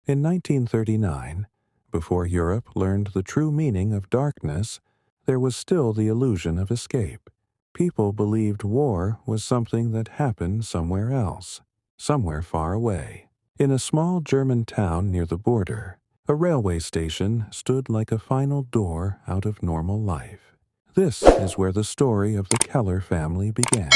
In 1939, before Europe learned the true meaning of darkness, there was still the illusion of escape. People believed war was something that happened somewhere else, somewhere far away. In a small German town near the border, a railway station stood like a final door out of normal life. This is where the story of the Keller family began.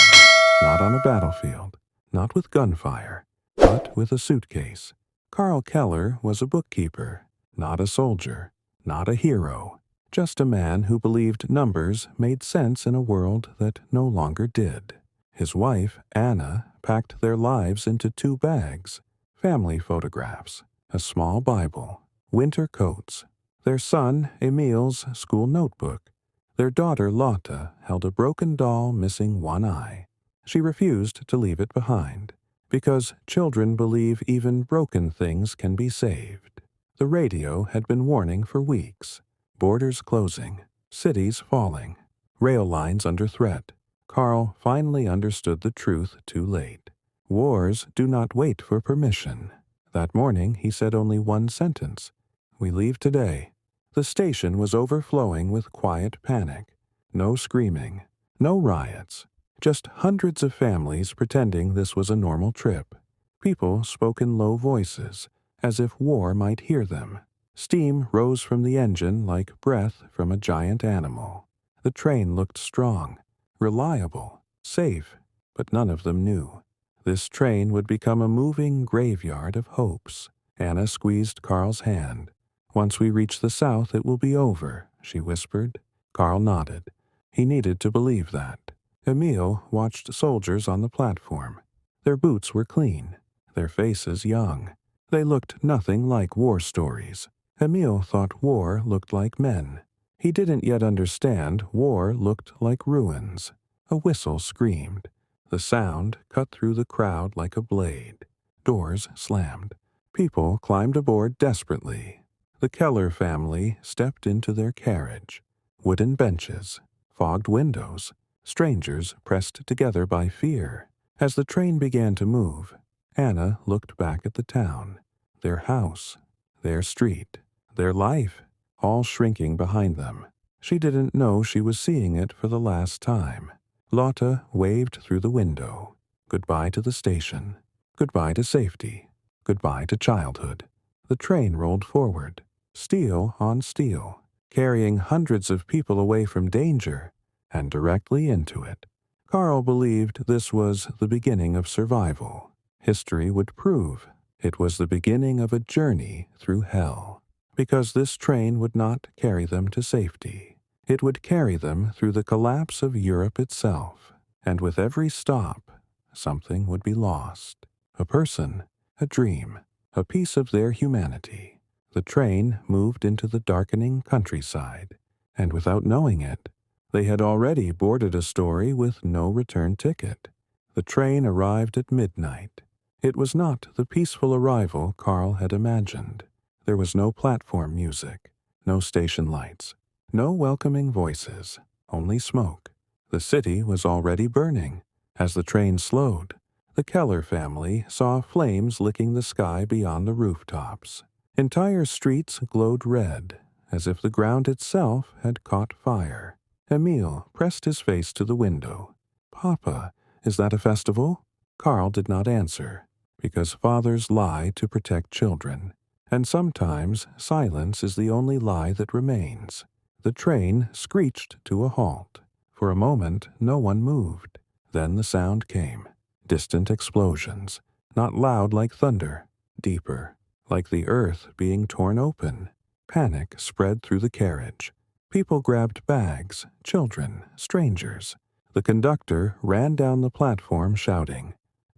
Not on a battlefield, not with gunfire, but with a suitcase. Carl Keller was a bookkeeper, not a soldier, not a hero, just a man who believed numbers made sense in a world that no longer did. His wife, Anna, packed their lives into 2 bags: family photographs, a small Bible, winter coats, their son, Emil's school notebook. Their daughter, Lotte, held a broken doll missing one eye. She refused to leave it behind, because children believe even broken things can be saved. The radio had been warning for weeks. Borders closing, cities falling, rail lines under threat. Carl finally understood the truth too late. Wars do not wait for permission. That morning he said only one sentence: "We leave today." The station was overflowing with quiet panic. No screaming, no riots, just hundreds of families pretending this was a normal trip. People spoke in low voices, as if war might hear them. Steam rose from the engine like breath from a giant animal. The train looked strong, reliable, safe, but none of them knew. This train would become a moving graveyard of hopes. Anna squeezed Carl's hand. "Once we reach the south, it will be over," she whispered. Carl nodded. He needed to believe that. Emil watched soldiers on the platform. Their boots were clean, their faces young. They looked nothing like war stories. Emil thought war looked like men. He didn't yet understand war looked like ruins. A whistle screamed. The sound cut through the crowd like a blade. Doors slammed. People climbed aboard desperately. The Keller family stepped into their carriage. Wooden benches, fogged windows, strangers pressed together by fear. As the train began to move, Anna looked back at the town. Their house, their street, their life, all shrinking behind them. She didn't know she was seeing it for the last time. Lotte waved through the window. Goodbye to the station. Goodbye to safety. Goodbye to childhood. The train rolled forward, steel on steel, carrying hundreds of people away from danger and directly into it. Carl believed this was the beginning of survival. History would prove it was the beginning of a journey through hell, because this train would not carry them to safety. It would carry them through the collapse of Europe itself, and with every stop, something would be lost. A person, a dream, a piece of their humanity. The train moved into the darkening countryside, and without knowing it, they had already boarded a story with no return ticket. The train arrived at midnight. It was not the peaceful arrival Carl had imagined. There was no platform music, no station lights, no welcoming voices, only smoke. The city was already burning. As the train slowed, the Keller family saw flames licking the sky beyond the rooftops. Entire streets glowed red, as if the ground itself had caught fire. Emil pressed his face to the window. "Papa, is that a festival?" Carl did not answer, because fathers lie to protect children, and sometimes silence is the only lie that remains. The train screeched to a halt. For a moment, no one moved. Then the sound came. Distant explosions, not loud like thunder, deeper, like the earth being torn open. Panic spread through the carriage. People grabbed bags, children, strangers. The conductor ran down the platform shouting,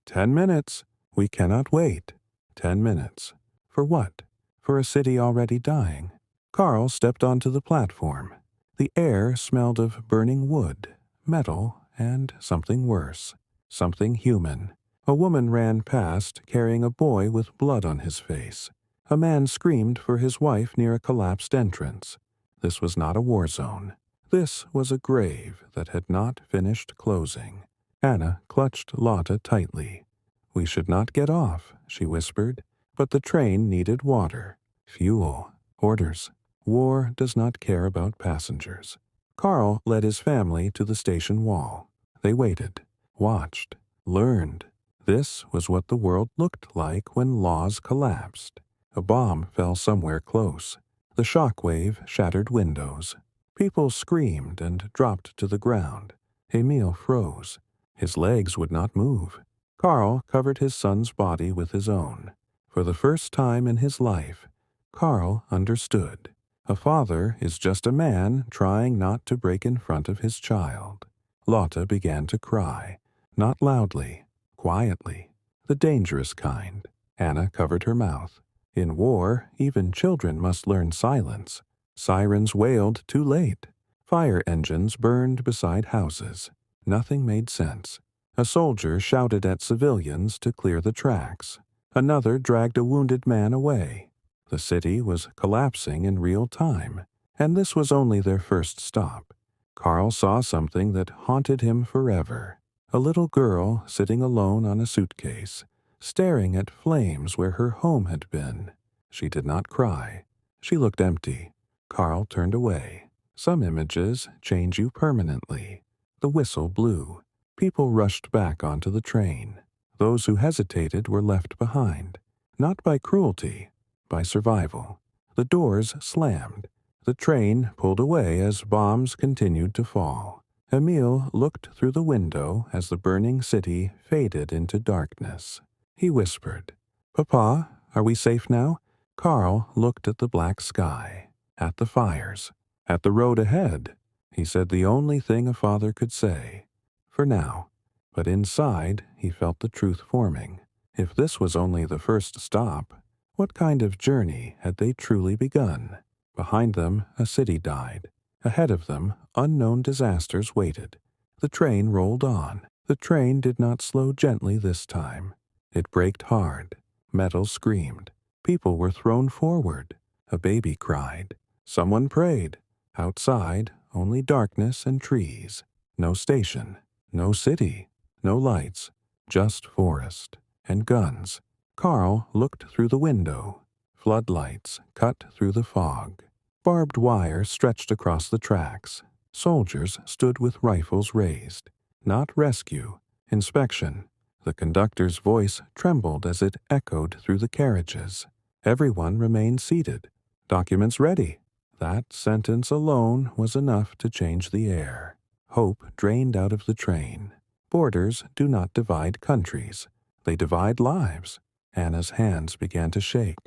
10 minutes! We cannot wait. 10 minutes. For what? For a city already dying. Carl stepped onto the platform. The air smelled of burning wood, metal, and something worse. Something human. A woman ran past carrying a boy with blood on his face. A man screamed for his wife near a collapsed entrance. This was not a war zone. This was a grave that had not finished closing. Anna clutched Lotte tightly. "We should not get off," she whispered. But the train needed water, fuel, orders. War does not care about passengers. Carl led his family to the station wall. They waited, watched, learned. This was what the world looked like when laws collapsed. A bomb fell somewhere close. The shock wave shattered windows. People screamed and dropped to the ground. Emil froze. His legs would not move. Carl covered his son's body with his own. For the first time in his life, Carl understood. A father is just a man trying not to break in front of his child. Lotta began to cry, not loudly, quietly, the dangerous kind. Anna covered her mouth. In war, even children must learn silence. Sirens wailed too late. Fire engines burned beside houses. Nothing made sense. A soldier shouted at civilians to clear the tracks. Another dragged a wounded man away. The city was collapsing in real time, and this was only their first stop. Carl saw something that haunted him forever. A little girl sitting alone on a suitcase, staring at flames where her home had been. She did not cry. She looked empty. Carl turned away. Some images change you permanently. The whistle blew. People rushed back onto the train. Those who hesitated were left behind, not by cruelty, by survival. The doors slammed. The train pulled away as bombs continued to fall. Emil looked through the window as the burning city faded into darkness. He whispered, "Papa, are we safe now?" Carl looked at the black sky, at the fires, at the road ahead. He said the only thing a father could say. For now. But inside, he felt the truth forming. If this was only the first stop, what kind of journey had they truly begun? Behind them, a city died. Ahead of them, unknown disasters waited. The train rolled on. The train did not slow gently this time. It braked hard. Metal screamed. People were thrown forward. A baby cried. Someone prayed. Outside, only darkness and trees. No station. No city. No lights. Just forest. And guns. Carl looked through the window. Floodlights cut through the fog. Barbed wire stretched across the tracks. Soldiers stood with rifles raised. Not rescue. Inspection. The conductor's voice trembled as it echoed through the carriages. Everyone remained seated. Documents ready. That sentence alone was enough to change the air. Hope drained out of the train. Borders do not divide countries. They divide lives. Anna's hands began to shake.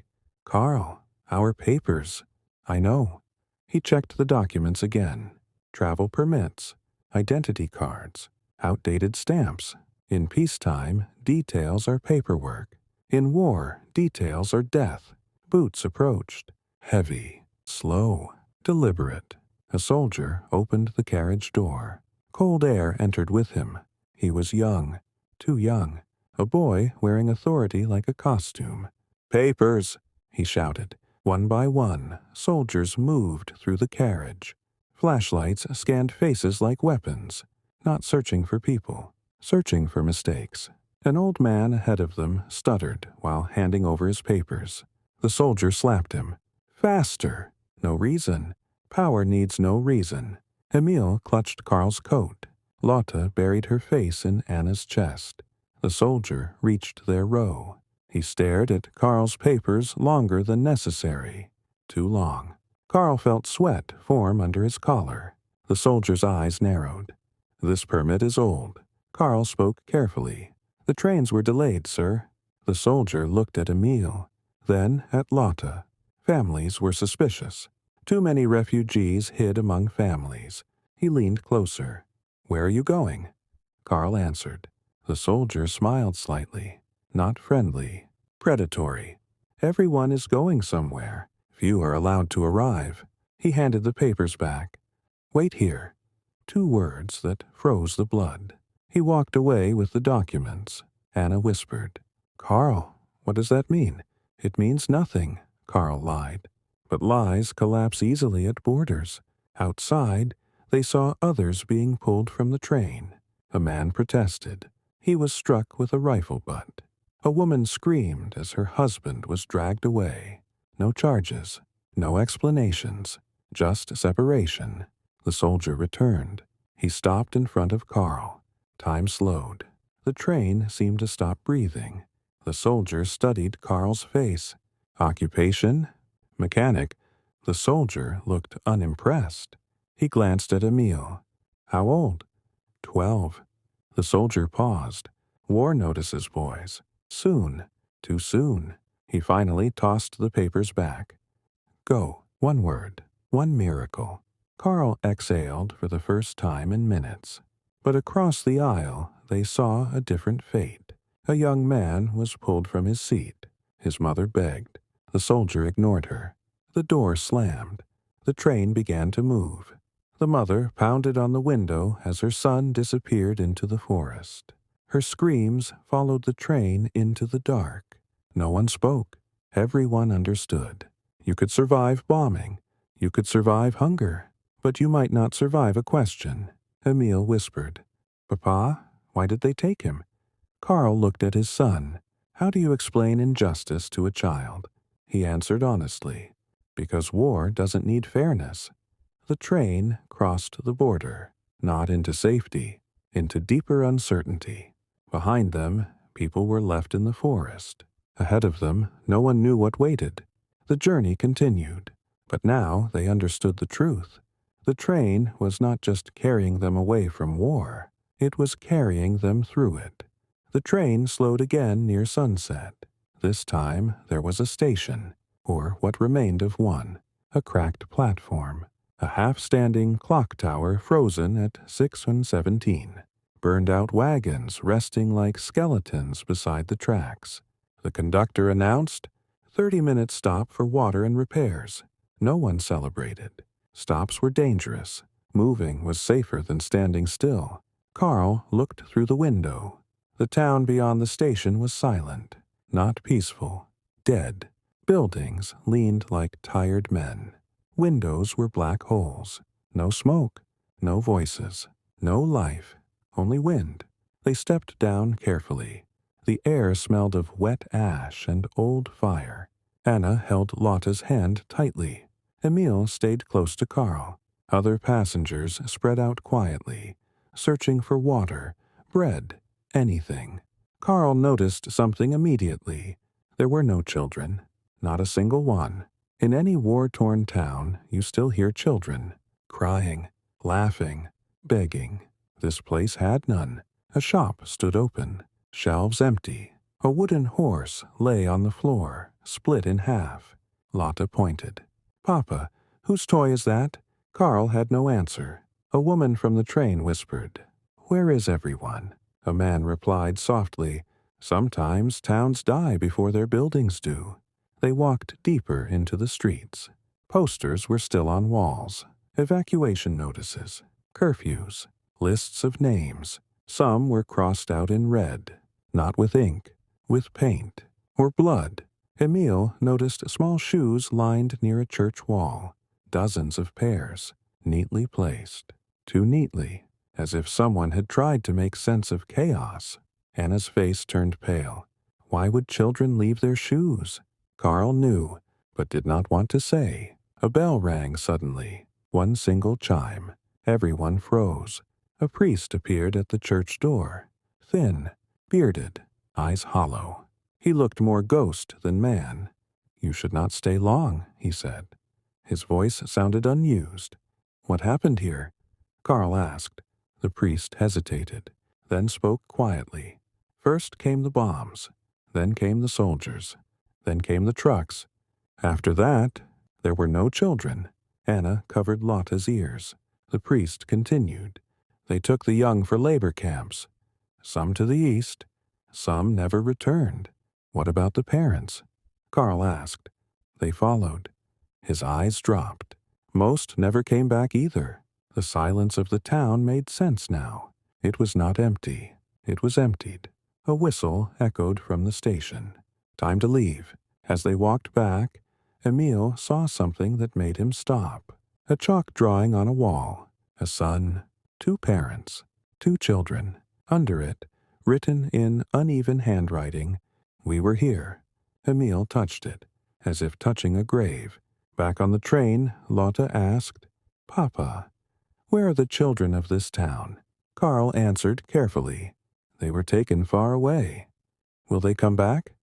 "Carl, our papers." "I know." He checked the documents again. Travel permits, identity cards, outdated stamps. In peacetime, details are paperwork. In war, details are death. Boots approached. Heavy, slow, deliberate. A soldier opened the carriage door. Cold air entered with him. He was young, too young. A boy wearing authority like a costume. "Papers!" he shouted. One by one, soldiers moved through the carriage. Flashlights scanned faces like weapons, not searching for people, searching for mistakes. An old man ahead of them stuttered while handing over his papers. The soldier slapped him. "Faster!" No reason. Power needs no reason. Emil clutched Carl's coat. Lotta buried her face in Anna's chest. The soldier reached their row. He stared at Carl's papers longer than necessary. Too long. Carl felt sweat form under his collar. The soldier's eyes narrowed. "This permit is old." Carl spoke carefully. "The trains were delayed, sir." The soldier looked at Emil, then at Lotta. Families were suspicious. Too many refugees hid among families. He leaned closer. "Where are you going?" Carl answered. The soldier smiled slightly. Not friendly. Predatory. "Everyone is going somewhere. Few are allowed to arrive." He handed the papers back. "Wait here." 2 words that froze the blood. He walked away with the documents. Anna whispered, "Carl, what does that mean?" "It means nothing," Carl lied. But lies collapse easily at borders. Outside, they saw others being pulled from the train. A man protested. He was struck with a rifle butt. A woman screamed as her husband was dragged away. No charges, no explanations, just separation. The soldier returned. He stopped in front of Carl. Time slowed. The train seemed to stop breathing. The soldier studied Carl's face. Occupation? Mechanic. The soldier looked unimpressed. He glanced at Emil. How old? 12. The soldier paused. War notices, boys. Soon. Too soon. He finally tossed the papers back. Go. One word. One miracle. Carl exhaled for the first time in minutes. But across the aisle they saw a different fate. A young man was pulled from his seat. His mother begged. The soldier ignored her. The door slammed. The train began to move. The mother pounded on the window as her son disappeared into the forest. Her screams followed the train into the dark. No one spoke. Everyone understood. You could survive bombing. You could survive hunger. But you might not survive a question. Emil whispered. Papa, why did they take him? Carl looked at his son. How do you explain injustice to a child? He answered honestly. Because war doesn't need fairness. The train crossed the border, not into safety, into deeper uncertainty. Behind them, people were left in the forest. Ahead of them, no one knew what waited. The journey continued, but now they understood the truth. The train was not just carrying them away from war, it was carrying them through it. The train slowed again near sunset. This time there was a station, or what remained of one, a cracked platform, a half-standing clock tower frozen at 6:17, burned-out wagons resting like skeletons beside the tracks. The conductor announced, 30-minute stop for water and repairs. No one celebrated. Stops were dangerous. Moving was safer than standing still. Carl looked through the window. The town beyond the station was silent, not peaceful, dead. Buildings leaned like tired men. Windows were black holes. No smoke, no voices, no life, only wind. They stepped down carefully. The air smelled of wet ash and old fire. Anna held Lotta's hand tightly. Emil stayed close to Carl. Other passengers spread out quietly, searching for water, bread, anything. Carl noticed something immediately. There were no children, not a single one. In any war-torn town, you still hear children, crying, laughing, begging. This place had none. A shop stood open, shelves empty. A wooden horse lay on the floor, split in half. Lotta pointed. Papa, whose toy is that? Carl had no answer. A woman from the train whispered, Where is everyone? A man replied softly, Sometimes towns die before their buildings do. They walked deeper into the streets. Posters were still on walls. Evacuation notices, curfews, lists of names. Some were crossed out in red, not with ink, with paint, or blood. Emil noticed small shoes lined near a church wall, dozens of pairs, neatly placed, too neatly, as if someone had tried to make sense of chaos. Anna's face turned pale. Why would children leave their shoes? Carl knew, but did not want to say. A bell rang suddenly, one single chime. Everyone froze. A priest appeared at the church door, thin, bearded, eyes hollow. He looked more ghost than man. You should not stay long, he said. His voice sounded unused. What happened here? Carl asked. The priest hesitated, then spoke quietly. First came the bombs, then came the soldiers, then came the trucks. After that, there were no children. Anna covered Lotta's ears. The priest continued. They took the young for labor camps. Some to the east, some never returned. What about the parents? Carl asked. They followed. His eyes dropped. Most never came back either. The silence of the town made sense now. It was not empty. It was emptied. A whistle echoed from the station. Time to leave. As they walked back, Emil saw something that made him stop. A chalk drawing on a wall. A son, 2 parents, 2 children. Under it, written in uneven handwriting, We were here. Emil touched it, as if touching a grave. Back on the train, Lotte asked, "Papa, where are the children of this town?" Carl answered carefully. "They were taken far away." "Will they come back?"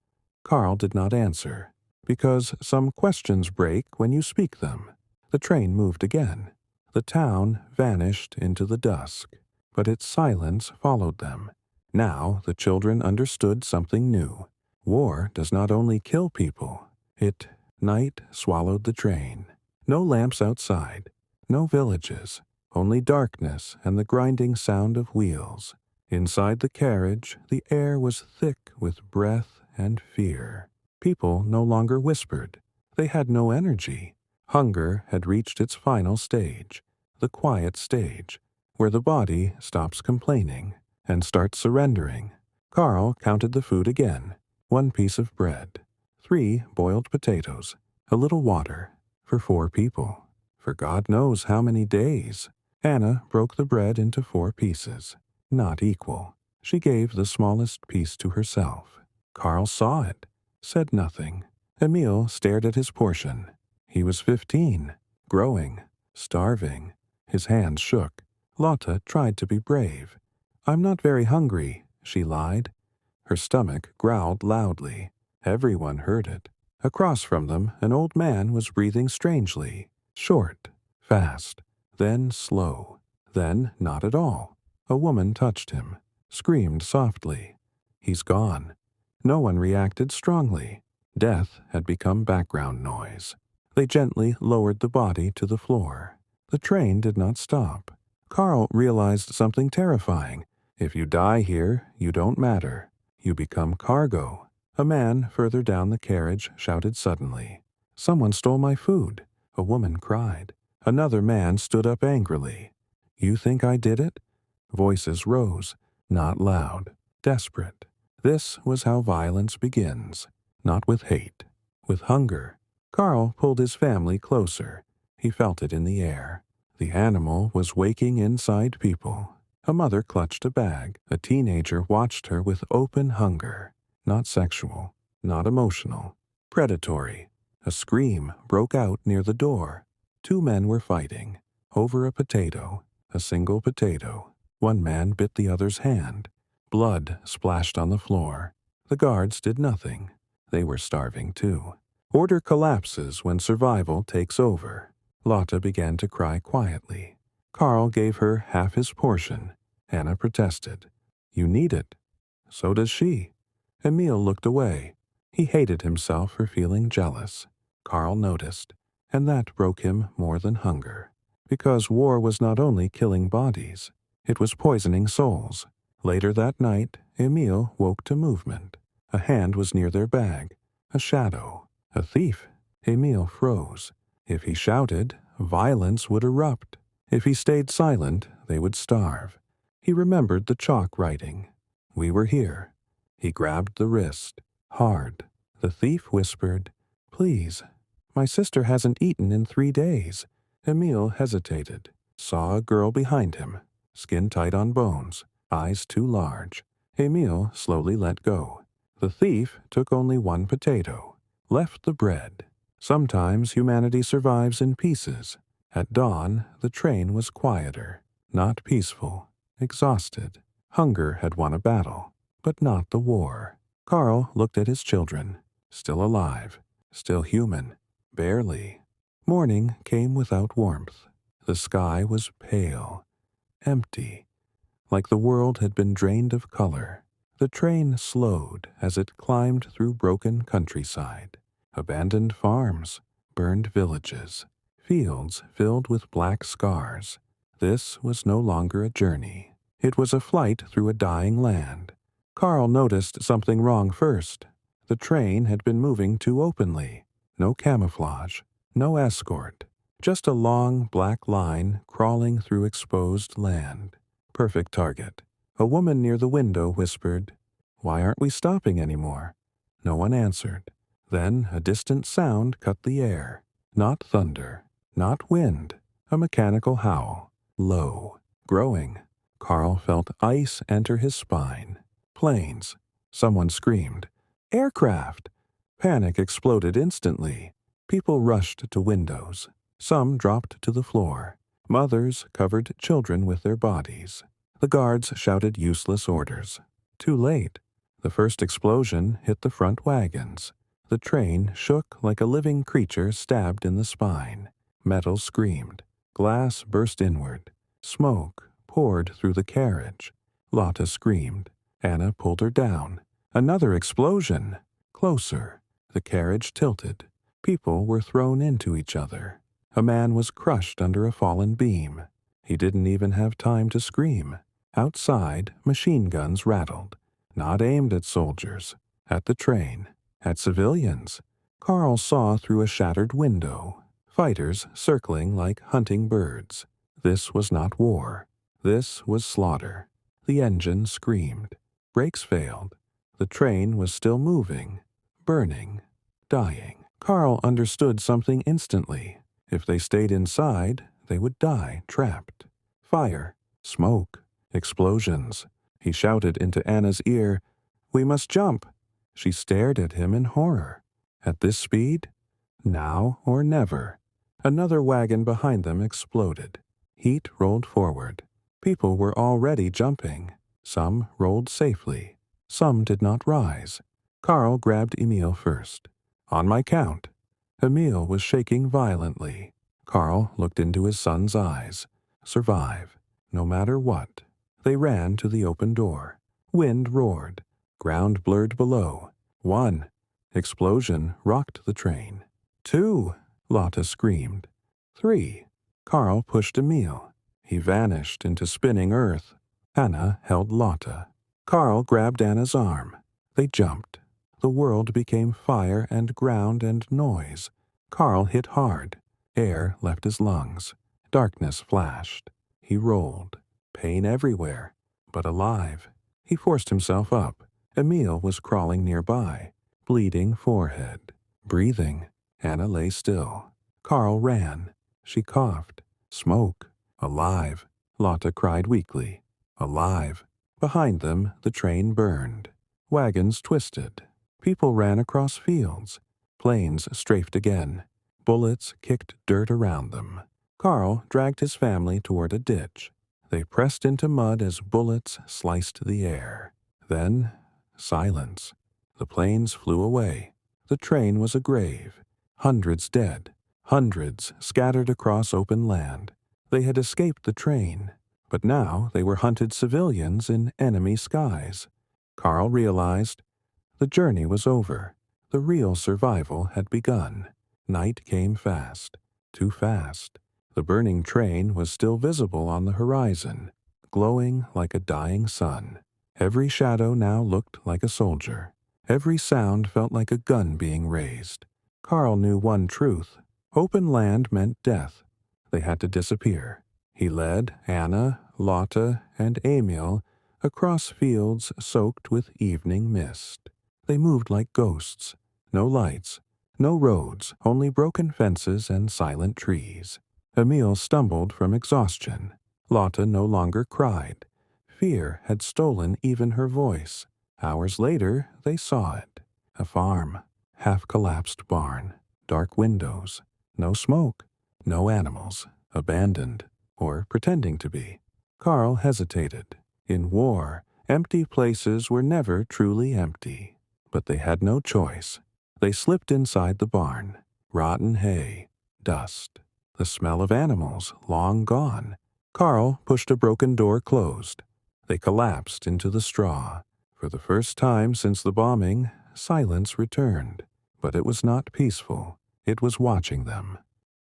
Carl did not answer, because some questions break when you speak them. The train moved again. The town vanished into the dusk, but its silence followed them. Now the children understood something new. War does not only kill people. Night swallowed the train. No lamps outside, no villages, only darkness and the grinding sound of wheels. Inside the carriage, the air was thick with breath and fear. People no longer whispered. They had no energy. Hunger had reached its final stage, the quiet stage, where the body stops complaining and starts surrendering. Carl counted the food again. 1 piece of bread, 3 boiled potatoes, a little water, for 4 people, for God knows how many days. Anna broke the bread into 4 pieces, not equal. She gave the smallest piece to herself. Carl saw it, said nothing. Emil stared at his portion. He was 15, growing, starving. His hands shook. Lotte tried to be brave. "I'm not very hungry," she lied. Her stomach growled loudly. Everyone heard it. Across from them, an old man was breathing strangely, short, fast, then slow, then not at all. A woman touched him, screamed softly. "He's gone." No one reacted strongly. Death had become background noise. They gently lowered the body to the floor. The train did not stop. Carl realized something terrifying. If you die here, you don't matter. You become cargo. A man further down the carriage shouted suddenly. "Someone stole my food." A woman cried. Another man stood up angrily. "You think I did it?" Voices rose, not loud, desperate. This was how violence begins, not with hate, with hunger. Carl pulled his family closer. He felt it in the air. The animal was waking inside people. A mother clutched a bag. A teenager watched her with open hunger. Not sexual, not emotional, predatory. A scream broke out near the door. 2 men were fighting. Over a potato, a single potato. One man bit the other's hand. Blood splashed on the floor. The guards did nothing. They were starving too. Order collapses when survival takes over. Lotte began to cry quietly. Carl gave her half his portion. Anna protested. "You need it." "So does she." Emil looked away. He hated himself for feeling jealous. Carl noticed, and that broke him more than hunger. Because war was not only killing bodies, it was poisoning souls. Later that night, Emil woke to movement. A hand was near their bag. A shadow. A thief. Emil froze. If he shouted, violence would erupt. If he stayed silent, they would starve. He remembered the chalk writing. "We were here." He grabbed the wrist, hard. The thief whispered, "Please, my sister hasn't eaten in 3 days." Emil hesitated, saw a girl behind him, skin tight on bones, eyes too large. Emil slowly let go. The thief took only 1 potato, left the bread. Sometimes humanity survives in pieces. At dawn, the train was quieter, not peaceful, exhausted. Hunger had won a battle, but not the war. Carl looked at his children, still alive, still human, barely. Morning came without warmth. The sky was pale, empty, like the world had been drained of color. The train slowed as it climbed through broken countryside. Abandoned farms, burned villages, fields filled with black scars. This was no longer a journey. It was a flight through a dying land. Carl noticed something wrong first. The train had been moving too openly. No camouflage, no escort, just a long black line crawling through exposed land. Perfect target. A woman near the window whispered, "Why aren't we stopping anymore?" No one answered. Then a distant sound cut the air. Not thunder, not wind, a mechanical howl, low, growing. Carl felt ice enter his spine. Planes. Someone screamed. Aircraft! Panic exploded instantly. People rushed to windows. Some dropped to the floor. Mothers covered children with their bodies. The guards shouted useless orders. Too late. The first explosion hit the front wagons. The train shook like a living creature stabbed in the spine. Metal screamed. Glass burst inward. Smoke poured through the carriage. Lotta screamed. Anna pulled her down. Another explosion. Closer. The carriage tilted. People were thrown into each other. A man was crushed under a fallen beam. He didn't even have time to scream. Outside, machine guns rattled. Not aimed at soldiers. At the train. At civilians. Carl saw through a shattered window. Fighters circling like hunting birds. This was not war. This was slaughter. The engine screamed. Brakes failed. The train was still moving. Burning. Dying. Carl understood something instantly. If they stayed inside, they would die trapped. Fire. Smoke. Explosions. He shouted into Anna's ear, "We must jump." She stared at him in horror. At this speed? Now or never. Another wagon behind them exploded. Heat rolled forward. People were already jumping. Some rolled safely. Some did not rise. Carl grabbed Emil first. "On my count." Emil was shaking violently. Carl looked into his son's eyes. Survive. No matter what. They ran to the open door. Wind roared. Ground blurred below. 1. Explosion rocked the train. 2. Lotta screamed. 3. Carl pushed Emil. He vanished into spinning earth. Anna held Lotta. Carl grabbed Anna's arm. They jumped. The world became fire and ground and noise. Carl hit hard. Air left his lungs. Darkness flashed. He rolled. Pain everywhere, but alive. He forced himself up. Emil was crawling nearby. Bleeding forehead. Breathing. Anna lay still. Carl ran. She coughed. Smoke. Alive. Lotta cried weakly. Alive. Behind them, the train burned. Wagons twisted. People ran across fields. Planes strafed again. Bullets kicked dirt around them. Carl dragged his family toward a ditch. They pressed into mud as bullets sliced the air. Then, silence. The planes flew away. The train was a grave. Hundreds dead. Hundreds scattered across open land. They had escaped the train, but now they were hunted civilians in enemy skies. Carl realized the journey was over. The real survival had begun. Night came fast. Too fast. The burning train was still visible on the horizon, glowing like a dying sun. Every shadow now looked like a soldier. Every sound felt like a gun being raised. Carl knew one truth. Open land meant death. They had to disappear. He led Anna, Lotta, and Emil across fields soaked with evening mist. They moved like ghosts. No lights, no roads, only broken fences and silent trees. Emil stumbled from exhaustion. Lotta no longer cried. Fear had stolen even her voice. Hours later, they saw it. A farm. Half-collapsed barn. Dark windows. No smoke. No animals. Abandoned. Or pretending to be. Carl hesitated. In war, empty places were never truly empty. But they had no choice. They slipped inside the barn. Rotten hay. Dust. The smell of animals, long gone. Carl pushed a broken door closed. They collapsed into the straw. For the first time since the bombing, silence returned. But it was not peaceful. It was watching them.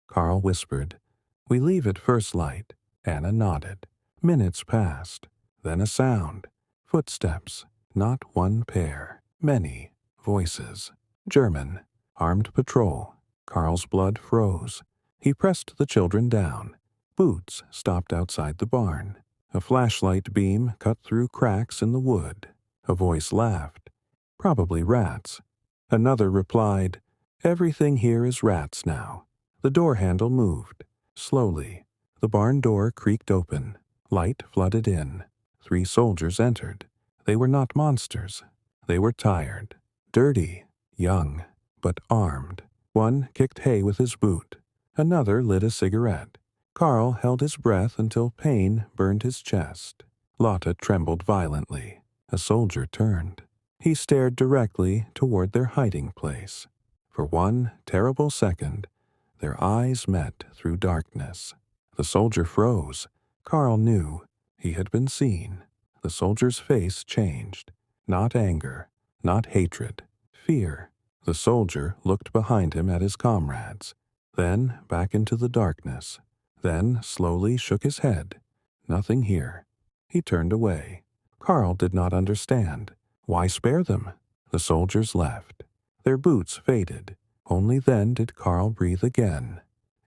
Carl whispered, "We leave at first light." Anna nodded. Minutes passed. Then a sound. Footsteps. Not one pair. Many. Voices. German. Armed patrol. Carl's blood froze. He pressed the children down. Boots stopped outside the barn. A flashlight beam cut through cracks in the wood. A voice laughed. Probably rats. Another replied, "Everything here is rats now." The door handle moved. Slowly. The barn door creaked open. Light flooded in. 3 soldiers entered. They were not monsters. They were tired. Dirty, young, but armed. One kicked hay with his boot. Another lit a cigarette. Carl held his breath until pain burned his chest. Lotta trembled violently. A soldier turned. He stared directly toward their hiding place. For one terrible second, their eyes met through darkness. The soldier froze. Carl knew he had been seen. The soldier's face changed. Not anger, not hatred, fear. The soldier looked behind him at his comrades, then back into the darkness, then slowly shook his head. Nothing here. He turned away. Carl did not understand. Why spare them? The soldiers left. Their boots faded. Only then did Carl breathe again.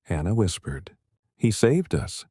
Anna whispered, "He saved us."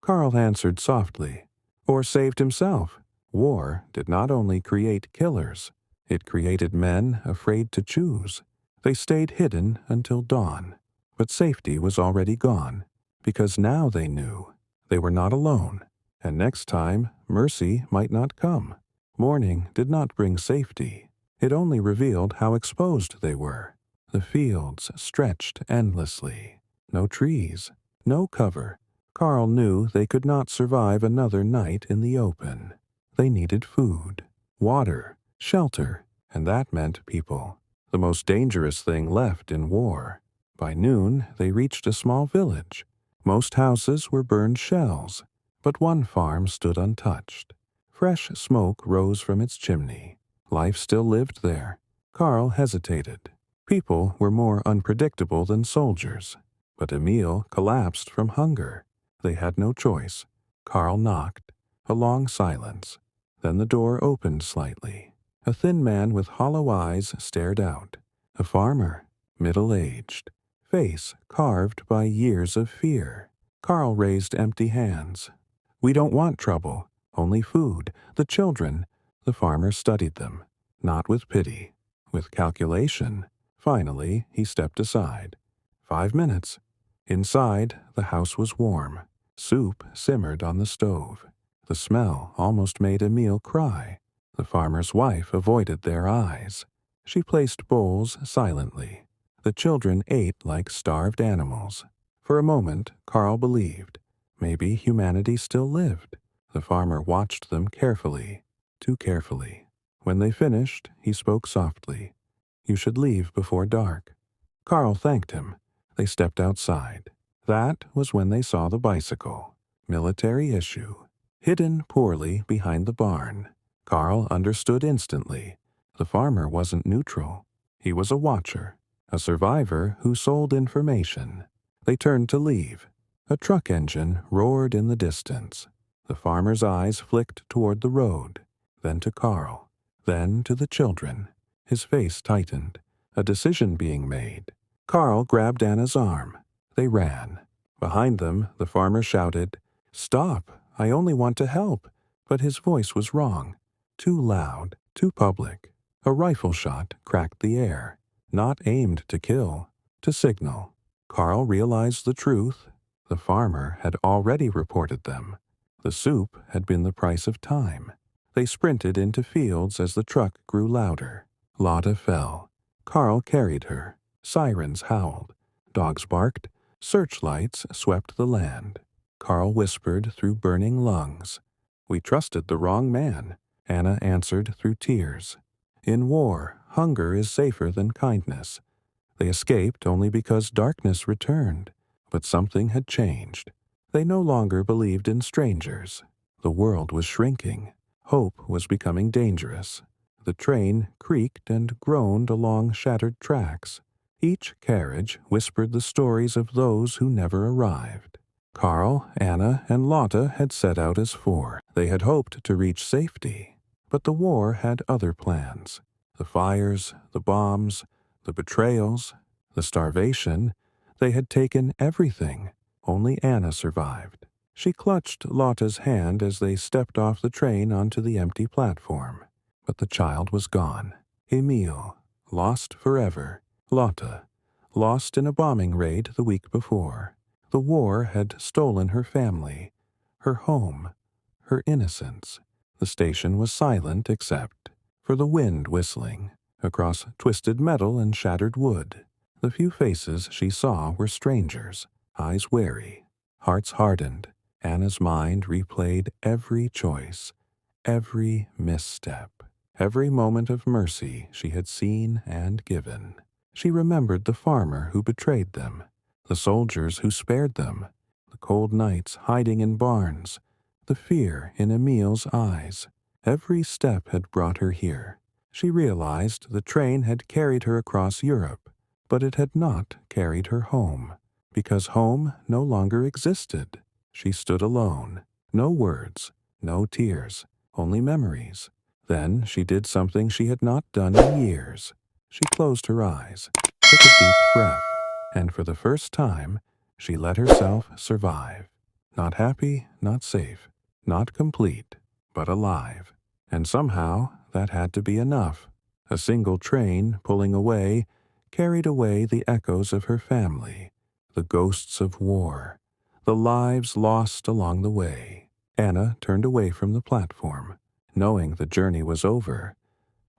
Carl answered softly, "Or saved himself." War did not only create killers, it created men afraid to choose. They stayed hidden until dawn, but safety was already gone, because now they knew they were not alone, and next time mercy might not come. Morning did not bring safety. It only revealed how exposed they were. The fields stretched endlessly. No trees, no cover. Carl knew they could not survive another night in the open. They needed food, water, shelter, and that meant people. The most dangerous thing left in war. By noon, they reached a small village. Most houses were burned shells, but one farm stood untouched. Fresh smoke rose from its chimney. Life still lived there. Carl hesitated. People were more unpredictable than soldiers. But Emil collapsed from hunger. They had no choice. Carl knocked. A long silence. Then the door opened slightly. A thin man with hollow eyes stared out. A farmer, middle-aged, face carved by years of fear. Carl raised empty hands. "We don't want trouble, only food, the children." The farmer studied them, not with pity, with calculation. Finally, he stepped aside. 5 minutes. Inside, the house was warm. Soup simmered on the stove. The smell almost made Emil cry. The farmer's wife avoided their eyes. She placed bowls silently. The children ate like starved animals. For a moment, Carl believed. Maybe humanity still lived. The farmer watched them carefully, too carefully. When they finished, he spoke softly. "You should leave before dark." Carl thanked him. They stepped outside. That was when they saw the bicycle. Military issue. Hidden poorly behind the barn. Carl understood instantly. The farmer wasn't neutral. He was a watcher, a survivor who sold information. They turned to leave. A truck engine roared in the distance. The farmer's eyes flicked toward the road, then to Carl, then to the children. His face tightened. A decision being made. Carl grabbed Anna's arm. They ran. Behind them, the farmer shouted, "Stop! I only want to help." But his voice was wrong. Too loud, too public. A rifle shot cracked the air. Not aimed to kill, to signal. Carl realized the truth. The farmer had already reported them. The soup had been the price of time. They sprinted into fields as the truck grew louder. Lotta fell. Carl carried her. Sirens howled. Dogs barked. Searchlights swept the land. Carl whispered through burning lungs. "We trusted the wrong man." Anna answered through tears. In war, hunger is safer than kindness. They escaped only because darkness returned. But something had changed. They no longer believed in strangers. The world was shrinking. Hope was becoming dangerous. The train creaked and groaned along shattered tracks. Each carriage whispered the stories of those who never arrived. Carl, Anna, and Lotta had set out as four. They had hoped to reach safety. But the war had other plans. The fires, the bombs, the betrayals, the starvation. They had taken everything. Only Anna survived. She clutched Lotta's hand as they stepped off the train onto the empty platform. But the child was gone. Emil, lost forever. Lotta, lost in a bombing raid the week before. The war had stolen her family, her home, her innocence. The station was silent except for the wind whistling. across twisted metal and shattered wood. The few faces she saw were strangers, eyes wary, hearts hardened. Anna's mind replayed every choice, every misstep, every moment of mercy she had seen and given. She remembered the farmer who betrayed them, the soldiers who spared them, the cold nights hiding in barns, the fear in Emil's eyes. Every step had brought her here. She realized the train had carried her across Europe, but it had not carried her home, because home no longer existed. She stood alone, no words, no tears, only memories. Then she did something she had not done in years. She closed her eyes, took a deep breath, and for the first time, she let herself survive. Not happy, not safe, not complete, but alive. And somehow that had to be enough. A single train pulling away carried away the echoes of her family, the ghosts of war, the lives lost along the way. Anna turned away from the platform, knowing the journey was over,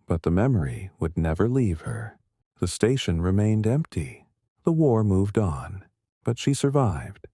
but the memory would never leave her. The station remained empty. The war moved on, but she survived.